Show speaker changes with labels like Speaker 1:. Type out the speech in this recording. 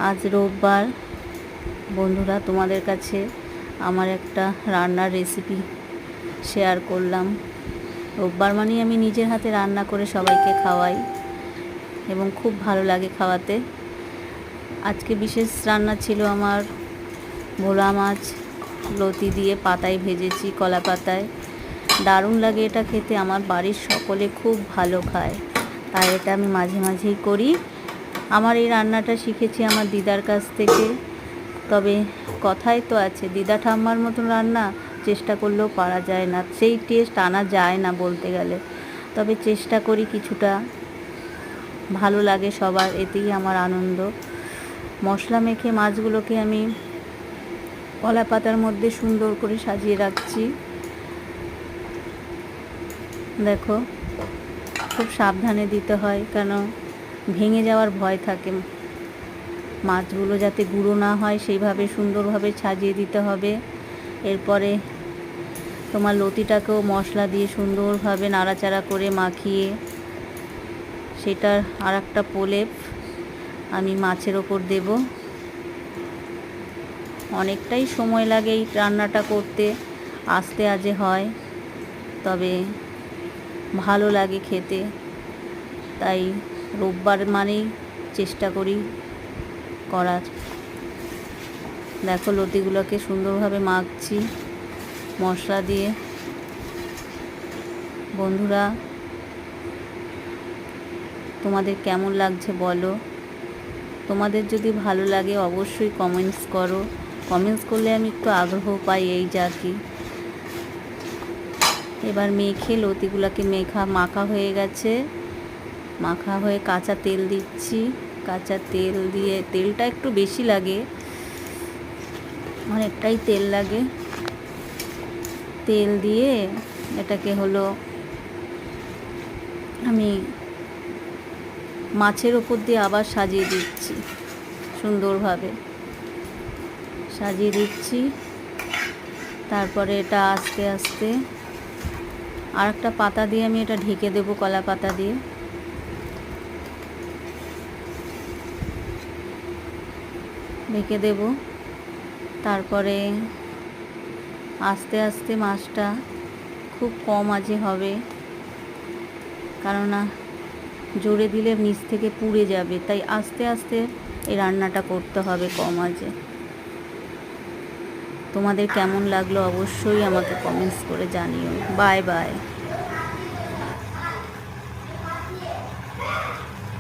Speaker 1: আজ রোববার। বন্ধুরা, তোমাদের কাছে আমার একটা রান্নার রেসিপি শেয়ার করলাম। রোববার মানেই আমি নিজের হাতে রান্না করে সবাইকে খাওয়াই এবং খুব ভালো লাগে খাওয়াতে। আজকে বিশেষ রান্না ছিল আমার ভোলা মাছ লতি দিয়ে পাতায় ভেজেছি, কলা পাতায়। দারুণ লাগে এটা খেতে, আমার বাড়ির সকলে খুব ভালো খায়, তাই এটা আমি মাঝে মাঝেই করি। আমার এই রান্নাটা শিখেছি আমার দিদার কাছ থেকে। তবে কথাই তো আছে, দিদা ঠাম্মার মতন রান্না চেষ্টা করলেও পারা যায় না, সেই টেস্ট আনা যায় না বলতে গেলে। তবে চেষ্টা করি, কিছুটা ভালো লাগে সবার, এতেই আমার আনন্দ। মশলা মেখে মাছগুলোকে আমি কলা পাতার মধ্যে সুন্দর করে সাজিয়ে রাখছি। দেখো, খুব সাবধানে দিতে হয়, কেন ভেঙে যাওয়ার ভয় থাকে। মাছগুলো যাতে গুঁড়ো না হয় সেইভাবে সুন্দরভাবে সাজিয়ে দিতে হবে। এরপরে তোমার লতিটাকেও মশলা দিয়ে সুন্দরভাবে নাড়াচাড়া করে মাখিয়ে সেটার আর একটা প্রলেপ আমি মাছের ওপর দেব। অনেকটাই সময় লাগে এই রান্নাটা করতে, আস্তে আজে হয়, তবে ভালো লাগে খেতে। তাই রোববার মানেই চেষ্টা করি করার। দেখো, লতিগুলোকে সুন্দরভাবে মাখছি মশলা দিয়ে। বন্ধুরা, তোমাদের কেমন লাগছে বলো। তোমাদের যদি ভালো লাগে অবশ্যই কমেন্টস করো। কমেন্টস করলে আমি একটু আগ্রহ পাই, এই যা কি। এবার মেখে লতিগুলোকে মাখা হয়ে গেছে। মাখা হয়ে কাঁচা তেল দিচ্ছি। কাঁচা তেল দিয়ে, তেলটা একটু বেশি লাগে, অনেকটাই তেল লাগে। তেল দিয়ে এটাকে আমি মাছের ওপর দিয়ে আবার সাজিয়ে দিচ্ছি, সুন্দরভাবে সাজিয়ে দিচ্ছি। তারপরে এটা আস্তে আস্তে আর একটা পাতা দিয়ে আমি এটা ঢেকে দেবো, কলা পাতা দিয়ে। ঢেকে দেব। তারপরে আস্তে আস্তে মাছটা খুব কম আঁচে হবে, কেননা জোরে দিলে নিচ থেকে পুড়ে যাবে, তাই আস্তে আস্তে এই রান্নাটা করতে হবে কম আঁচে। তোমাদের কেমন লাগলো অবশ্যই আমাকে কমেন্টস করে জানিও। Bye bye.